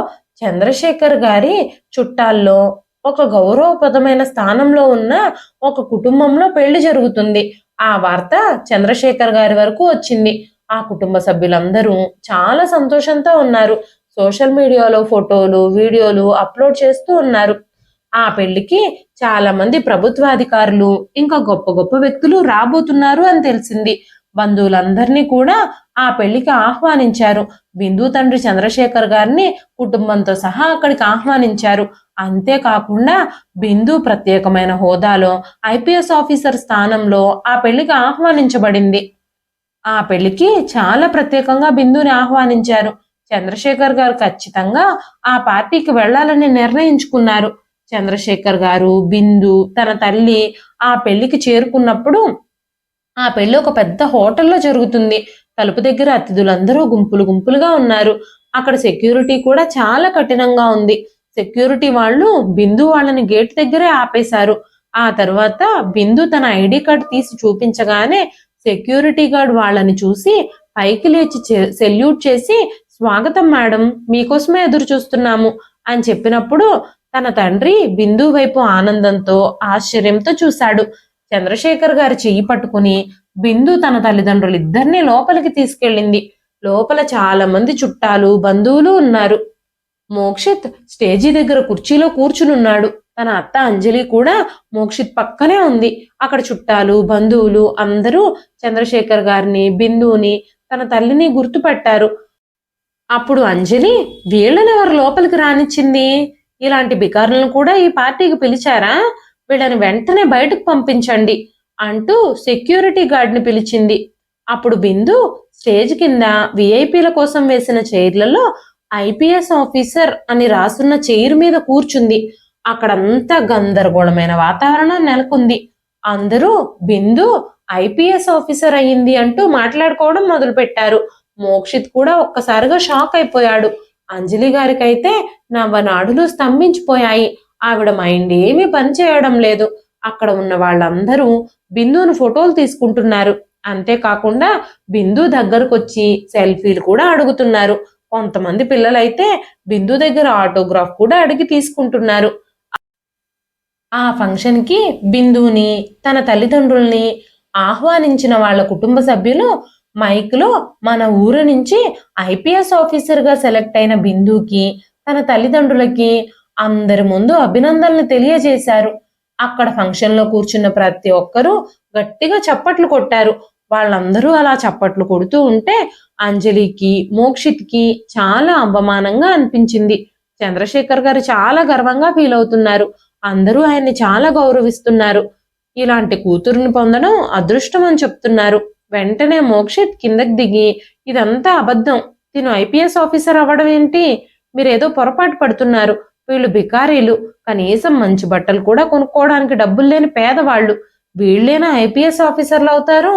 చంద్రశేఖర్ గారి చుట్టాల్లో ఒక గౌరవప్రదమైన స్థానంలో ఉన్న ఒక కుటుంబంలో పెళ్లి జరుగుతుంది. ఆ వార్త చంద్రశేఖర్ గారి వరకు వచ్చింది. ఆ కుటుంబ సభ్యులందరూ చాలా సంతోషంతో ఉన్నారు. సోషల్ మీడియాలో ఫోటోలు, వీడియోలు అప్లోడ్ చేస్తూ ఉన్నారు. ఆ పెళ్లికి చాలా మంది ప్రభుత్వాధికారులు ఇంకా గొప్ప గొప్ప వ్యక్తులు రాబోతున్నారు అని తెలిసింది. బంధువులందరినీ కూడా ఆ పెళ్లికి ఆహ్వానించారు. బిందు తండ్రి చంద్రశేఖర్ గారిని కుటుంబంతో సహా అక్కడికి ఆహ్వానించారు. అంతేకాకుండా బిందు ప్రత్యేకమైన హోదాలో ఐపీఎస్ ఆఫీసర్ స్థానంలో ఆ పెళ్లికి ఆహ్వానించబడింది. ఆ పెళ్లికి చాలా ప్రత్యేకంగా బిందుని ఆహ్వానించారు. చంద్రశేఖర్ గారు ఖచ్చితంగా ఆ పార్టీకి వెళ్లాలని నిర్ణయించుకున్నారు. చంద్రశేఖర్ గారు, బిందు, తన తల్లి ఆ పెళ్లికి చేరుకున్నప్పుడు ఆ పెళ్లి ఒక పెద్ద హోటల్లో జరుగుతుంది. తలుపు దగ్గర అతిథులందరూ గుంపులు గుంపులుగా ఉన్నారు. అక్కడ సెక్యూరిటీ కూడా చాలా కఠినంగా ఉంది. సెక్యూరిటీ వాళ్ళు బిందు వాళ్ళని గేట్ దగ్గరే ఆపేశారు. ఆ తర్వాత బిందు తన ఐడి కార్డ్ తీసి చూపించగానే సెక్యూరిటీ గార్డ్ వాళ్ళని చూసి పైకి లేచి సెల్యూట్ చేసి, స్వాగతం మేడం, మీకోసమే ఎదురు చూస్తున్నాము అని చెప్పినప్పుడు తన తండ్రి బిందు వైపు ఆనందంతో ఆశ్చర్యంతో చూశాడు. చంద్రశేఖర్ గారి చెయ్యి పట్టుకుని బిందు తన తల్లిదండ్రులు ఇద్దరిని లోపలికి తీసుకెళ్ళింది. లోపల చాలా మంది చుట్టాలు, బంధువులు ఉన్నారు. మోక్షిత్ స్టేజీ దగ్గర కుర్చీలో కూర్చునున్నాడు. తన అత్త అంజలి కూడా మోక్షిత్ పక్కనే ఉంది. అక్కడ చుట్టాలు, బంధువులు అందరూ చంద్రశేఖర్ గారిని, బిందుని, తన తల్లిని గుర్తుపట్టారు. అప్పుడు అంజలి, వీళ్ళని ఎవరు లోపలికి రానిచ్చింది? ఇలాంటి బికారులను కూడా ఈ పార్టీకి పిలిచారా? వీళ్ళని వెంటనే బయటకు పంపించండి అంటూ సెక్యూరిటీ గార్డ్ని పిలిచింది. అప్పుడు బిందు స్టేజ్ కింద విఐపీల కోసం వేసిన చైర్లలో ఐపీఎస్ ఆఫీసర్ అని రాసున్న చైర్ మీద కూర్చుంది. అక్కడంతా గందరగోళమైన వాతావరణం నెలకొంది. అందరూ బిందు ఐపీఎస్ ఆఫీసర్ అయ్యింది అంటూ మాట్లాడుకోవడం మొదలుపెట్టారు. మోక్షిత్ కూడా ఒక్కసారిగా షాక్ అయిపోయాడు. అంజలి గారికైతే నవనాడులు స్తంభించిపోయాయి. ఆవిడ మైండ్ ఏమీ పనిచేయడం లేదు. అక్కడ ఉన్న వాళ్ళందరూ బిందును ఫోటోలు తీసుకుంటున్నారు. అంతేకాకుండా బిందు దగ్గరకొచ్చి సెల్ఫీలు కూడా అడుగుతున్నారు. కొంతమంది పిల్లలైతే బిందు దగ్గర ఆటోగ్రాఫ్ కూడా అడిగి తీసుకుంటున్నారు. ఆ ఫంక్షన్కి బిందుని, తన తల్లిదండ్రుల్ని ఆహ్వానించిన వాళ్ళ కుటుంబ సభ్యులు మైక్లో మన ఊరు నుంచి ఐపీఎస్ ఆఫీసర్గా సెలెక్ట్ అయిన బిందుకి, తన తల్లిదండ్రులకి అందరి ముందు అభినందనలు తెలియజేశారు. అక్కడ ఫంక్షన్లో కూర్చున్న ప్రతి ఒక్కరూ గట్టిగా చప్పట్లు కొట్టారు. వాళ్ళందరూ అలా చప్పట్లు కొడుతూ ఉంటే అంజలికి, మోక్షిత్కి చాలా అవమానంగా అనిపించింది. చంద్రశేఖర్ గారు చాలా గర్వంగా ఫీల్ అవుతున్నారు. అందరూ ఆయన్ని చాలా గౌరవిస్తున్నారు. ఇలాంటి కూతురుని పొందడం అదృష్టం అని చెప్తున్నారు. వెంటనే మోక్షిత్ కిందకి దిగి, ఇదంతా అబద్ధం, తిను ఐపీఎస్ ఆఫీసర్ అవ్వడం ఏంటి? మీరేదో పొరపాటు పడుతున్నారు. వీళ్ళు బికారీలు, కనీసం మంచి బట్టలు కూడా కొనుక్కోవడానికి డబ్బులు లేని పేదవాళ్ళు. వీళ్ళేనా ఐపీఎస్ ఆఫీసర్లు అవుతారు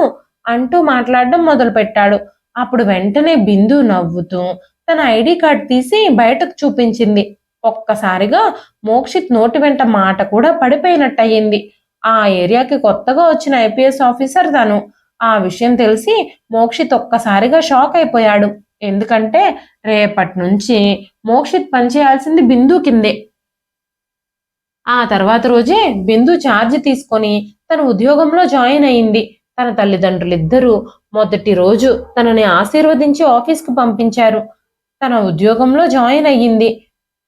అంటూ మాట్లాడడం మొదలు పెట్టాడు. అప్పుడు వెంటనే బిందు నవ్వుతూ తన ఐడి కార్డ్ తీసి బయటకు చూపించింది. ఒక్కసారిగా మోక్షిత్ నోటి వెంట మాట కూడా పడిపోయినట్టయింది. ఆ ఏరియాకి కొత్తగా వచ్చిన ఐపీఎస్ ఆఫీసర్ తను. ఆ విషయం తెలిసి మోక్షిత్ ఒక్కసారిగా షాక్ అయిపోయాడు. ఎందుకంటే రేపటి నుంచి మోక్షిత్ పనిచేయాల్సింది బిందు కిందే. ఆ తర్వాత రోజే బిందు ఛార్జ్ తీసుకొని తన ఉద్యోగంలో జాయిన్ అయింది. తన తల్లిదండ్రులిద్దరూ మొదటి రోజు తనని ఆశీర్వదించి ఆఫీస్కి పంపించారు. తన ఉద్యోగంలో జాయిన్ అయ్యింది.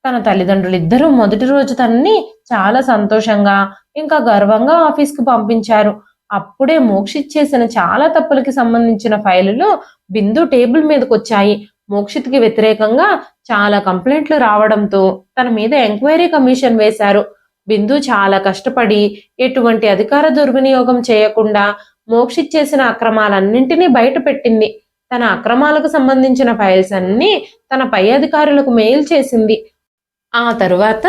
తన తల్లిదండ్రులిద్దరూ మొదటి రోజు తనని చాలా సంతోషంగా ఇంకా గర్వంగా ఆఫీస్కి పంపించారు. అప్పుడే మోక్షిత్ చేసిన చాలా తప్పులకి సంబంధించిన ఫైలులు బిందు టేబుల్ మీదకి వచ్చాయి. మోక్షిత్కి వ్యతిరేకంగా చాలా కంప్లైంట్లు రావడంతో తన మీద ఎంక్వైరీ కమిషన్ వేశారు. బిందు చాలా కష్టపడి ఎటువంటి అధికార దుర్వినియోగం చేయకుండా మోక్షిత్ చేసిన అక్రమాలన్నింటినీ బయట పెట్టింది. తన అక్రమాలకు సంబంధించిన ఫైల్స్ అన్ని తన పై అధికారులకు మెయిల్ చేసింది. ఆ తరువాత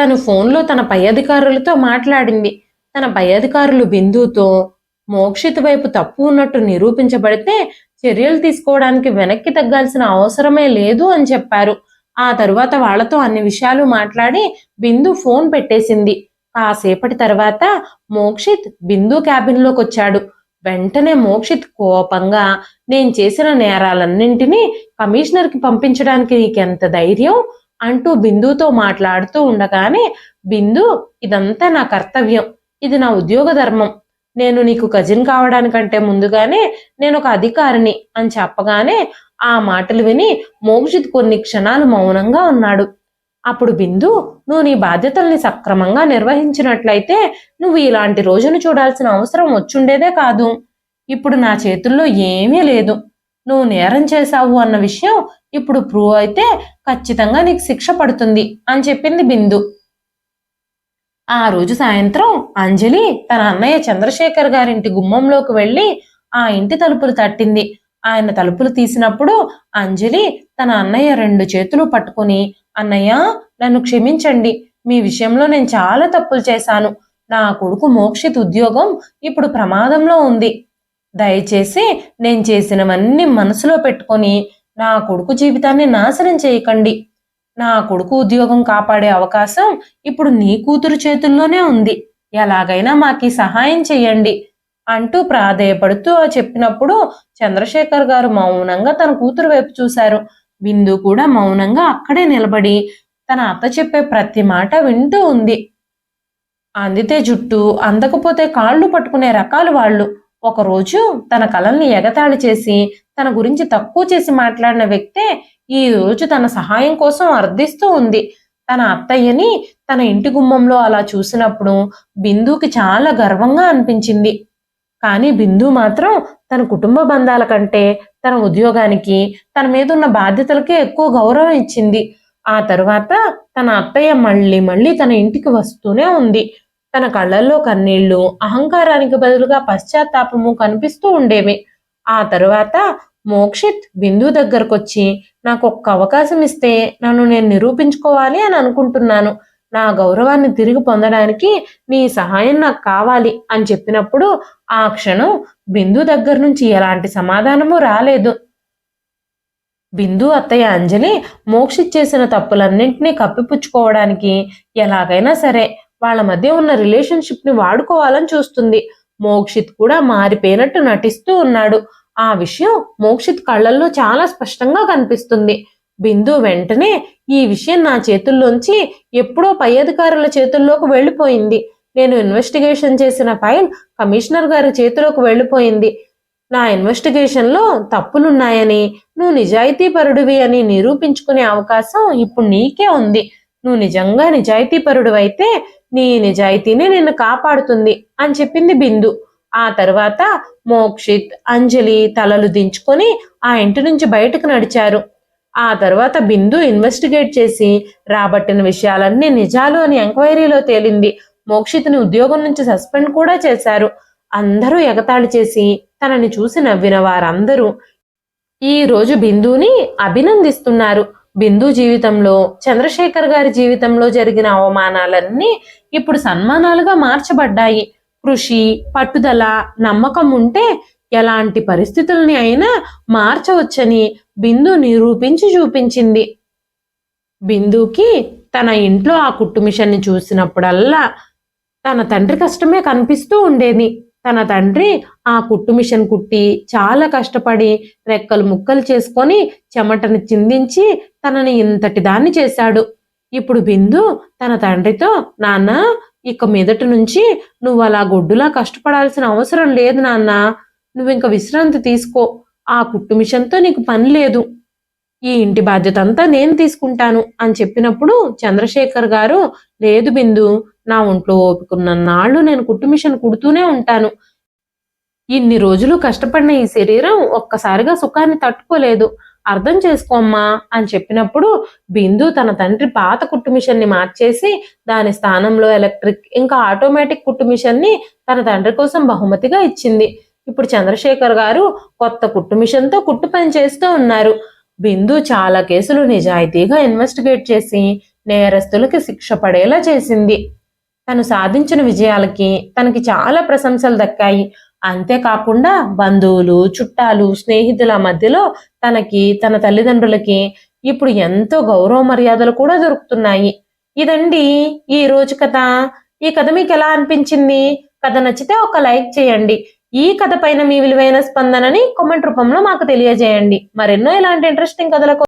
తను ఫోన్లో తన పై అధికారులతో మాట్లాడింది. తన పై అధికారులు బిందుతో మోక్షిత్ వైపు తప్పు ఉన్నట్టు నిరూపించబడితే చర్యలు తీసుకోవడానికి వెనక్కి తగ్గాల్సిన అవసరమే లేదు అని చెప్పారు. ఆ తరువాత వాళ్ళతో అన్ని విషయాలు మాట్లాడి బిందు ఫోన్ పెట్టేసింది. కాసేపటి తర్వాత మోక్షిత్ బిందు క్యాబిన్లోకి వచ్చాడు. వెంటనే మోక్షిత్ కోపంగా, నేను చేసిన నేరాలన్నింటినీ కమిషనర్కి పంపించడానికి నీకెంత ధైర్యం అంటూ బిందుతో మాట్లాడుతూ ఉండగానే, బిందు, ఇదంతా నా కర్తవ్యం, ఇది నా ఉద్యోగ ధర్మం, నేను నీకు కజిన్ కావడానికంటే ముందుగానే నేను ఒక అధికారిని అని చెప్పగానే ఆ మాటలు విని మోక్షిత్ కొన్ని క్షణాలు మౌనంగా ఉన్నాడు. అప్పుడు బిందు, నువ్వు నీ బాధ్యతల్ని సక్రమంగా నిర్వహించినట్లయితే నువ్వు ఇలాంటి రోజును చూడాల్సిన అవసరం వచ్చుండేదే కాదు. ఇప్పుడు నా చేతుల్లో ఏమీ లేదు. నువ్వు నేరం చేశావు అన్న విషయం ఇప్పుడు ప్రూవ్ అయితే ఖచ్చితంగా నీకు శిక్ష పడుతుంది అని చెప్పింది బిందు. ఆ రోజు సాయంత్రం అంజలి తన అన్నయ్య చంద్రశేఖర్ గారింటి గుమ్మంలోకి వెళ్ళి ఆ ఇంటి తలుపులు తట్టింది. ఆయన తలుపులు తీసినప్పుడు అంజలి తన అన్నయ్య 2 చేతులు పట్టుకుని, అన్నయ్య, నన్ను క్షమించండి, మీ విషయంలో నేను చాలా తప్పులు చేశాను. నా కొడుకు మోక్షిత్ ఉద్యోగం ఇప్పుడు ప్రమాదంలో ఉంది. దయచేసి నేను చేసినవన్నీ మనసులో పెట్టుకొని నా కొడుకు జీవితాన్ని నాశనం చేయకండి. నా కొడుకు ఉద్యోగం కాపాడే అవకాశం ఇప్పుడు నీ కూతురు చేతుల్లోనే ఉంది. ఎలాగైనా మాకీ సహాయం చెయ్యండి అంటూ ప్రాధేయపడుతూ చెప్పినప్పుడు చంద్రశేఖర్ గారు మౌనంగా తన కూతురు వైపు చూశారు. బిందు కూడా మౌనంగా అక్కడే నిలబడి తన అత్త చెప్పే ప్రతి మాట వింటూ ఉంది. అందితే జుట్టు, అందకపోతే కాళ్ళు పట్టుకునే రకాలు వాళ్ళు. ఒకరోజు తన కలల్ని ఎగతాళి చేసి తన గురించి తక్కువ చేసి మాట్లాడిన వ్యక్తే ఈ రోజు తన సహాయం కోసం అర్థిస్తూ ఉంది. తన అత్తయ్యని తన ఇంటి గుమ్మంలో అలా చూసినప్పుడు బిందుకి చాలా గర్వంగా అనిపించింది. కానీ బిందు మాత్రం తన కుటుంబ బంధాల కంటే తన ఉద్యోగానికి, తన మీద ఉన్న బాధ్యతలకే ఎక్కువ గౌరవం ఇచ్చింది. ఆ తరువాత తన అత్తయ్య మళ్ళీ మళ్ళీ తన ఇంటికి వస్తూనే ఉంది. తన కళ్ళల్లో కన్నీళ్లు, అహంకారానికి బదులుగా పశ్చాత్తాపము కనిపిస్తూ ఉండేవి. ఆ తరువాత మోక్షిత్ బిందు దగ్గరకొచ్చి, నాకు ఒక్క అవకాశం ఇస్తే నన్ను నేను నిరూపించుకోవాలి అని అనుకుంటున్నాను. నా గౌరవాన్ని తిరిగి పొందడానికి నీ సహాయం నాకు కావాలి అని చెప్పినప్పుడు ఆ క్షణం బిందు దగ్గర నుంచి ఎలాంటి సమాధానము రాలేదు. బిందు అత్తయ్య అంజలి మోక్షిత్ చేసిన తప్పులన్నింటినీ కప్పిపుచ్చుకోవడానికి ఎలాగైనా సరే వాళ్ళ మధ్య ఉన్న రిలేషన్షిప్ ని వాడుకోవాలని చూస్తుంది. మోక్షిత్ కూడా మారిపోయినట్టు నటిస్తూ ఉన్నాడు. ఆ విషయం మోక్షిత్ కళ్ళల్లో చాలా స్పష్టంగా కనిపిస్తుంది. బిందు వెంటనే, ఈ విషయం నా చేతుల్లోంచి ఎప్పుడో పై అధికారుల చేతుల్లోకి వెళ్ళిపోయింది. నేను ఇన్వెస్టిగేషన్ చేసిన ఫైల్ కమిషనర్ గారి చేతిలోకి వెళ్ళిపోయింది. నా ఇన్వెస్టిగేషన్లో తప్పులున్నాయని, నువ్వు నిజాయితీపరుడివి అని నిరూపించుకునే అవకాశం ఇప్పుడు నీకే ఉంది. నువ్వు నిజంగా నిజాయితీపరుడివైతే నీ నిజాయితీనే నిన్ను కాపాడుతుంది అని చెప్పింది బిందు. ఆ తర్వాత మోక్షిత్, అంజలి తలలు దించుకొని ఆ ఇంటి నుంచి బయటకు నడిచారు. ఆ తర్వాత బిందు ఇన్వెస్టిగేట్ చేసి రాబట్టిన విషయాలన్నీ నిజాలు అని ఎంక్వైరీలో తేలింది. మోక్షిత్ని ఉద్యోగం నుంచి సస్పెండ్ కూడా చేశారు. అందరూ ఎగతాళి చేసి తనని చూసి నవ్విన వారందరూ ఈ రోజు బిందుని అభినందిస్తున్నారు. బిందు జీవితంలో, చంద్రశేఖర్ గారి జీవితంలో జరిగిన అవమానాలన్నీ ఇప్పుడు సన్మానాలుగా మార్చబడ్డాయి. కృషి, పట్టుదల, నమ్మకం ఉంటే ఎలాంటి పరిస్థితుల్ని అయినా మార్చవచ్చని బిందు నిరూపించి చూపించింది. బిందుకి తన ఇంట్లో ఆ కుట్టు మిషన్ని చూసినప్పుడల్లా తన తండ్రి కష్టమే కనిపిస్తూ ఉండేది. తన తండ్రి ఆ కుట్టు మిషన్ కుట్టి చాలా కష్టపడి రెక్కలు ముక్కలు చేసుకొని చెమటని చిందించి తనని ఇంతటి దాన్ని చేశాడు. ఇప్పుడు బిందు తన తండ్రితో, నాన్న, ఇక మీదటి నుంచి నువ్వు అలా గొడ్డులా కష్టపడాల్సిన అవసరం లేదు నాన్న, నువ్వు ఇంక విశ్రాంతి తీసుకో, ఆ కుట్టు మిషన్తో నీకు పని లేదు, ఈ ఇంటి బాధ్యత అంతా నేను తీసుకుంటాను అని చెప్పినప్పుడు చంద్రశేఖర్ గారు, లేదు బిందు, నా ఒంట్లో ఓపికన్న నాళ్ళు నేను కుట్టు మిషన్ కుడుతూనే ఉంటాను. ఇన్ని రోజులు కష్టపడిన ఈ శరీరం ఒక్కసారిగా సుఖాన్ని తట్టుకోలేదు, అర్థం చేసుకోమ్మా అని చెప్పినప్పుడు బిందు తన తండ్రి పాత కుట్టు మిషన్ని మార్చేసి దాని స్థానంలో ఎలక్ట్రిక్ ఇంకా ఆటోమేటిక్ కుట్టు మిషన్ని తన తండ్రి కోసం బహుమతిగా ఇచ్చింది. ఇప్పుడు చంద్రశేఖర్ గారు కొత్త కుట్టు మిషన్తో కుట్టు పని చేస్తూ ఉన్నారు. బిందు చాలా కేసులు నిజాయితీగా ఇన్వెస్టిగేట్ చేసి నేరస్తులకి శిక్ష పడేలా చేసింది. తను సాధించిన విజయాలకి తనకి చాలా ప్రశంసలు దక్కాయి. అంతేకాకుండా బంధువులు, చుట్టాలు, స్నేహితుల మధ్యలో తనకి, తన తల్లిదండ్రులకి ఇప్పుడు ఎంతో గౌరవ మర్యాదలు కూడా దొరుకుతున్నాయి. ఇదండి ఈ రోజు కథ. ఈ కథ మీకు ఎలా అనిపించింది? కథ నచ్చితే ఒక లైక్ చేయండి. ఈ కథ పైన మీ విలువైన స్పందనని కామెంట్ రూపంలో మాకు తెలియజేయండి. మరెన్నో ఇలాంటి ఇంట్రెస్టింగ్ కథల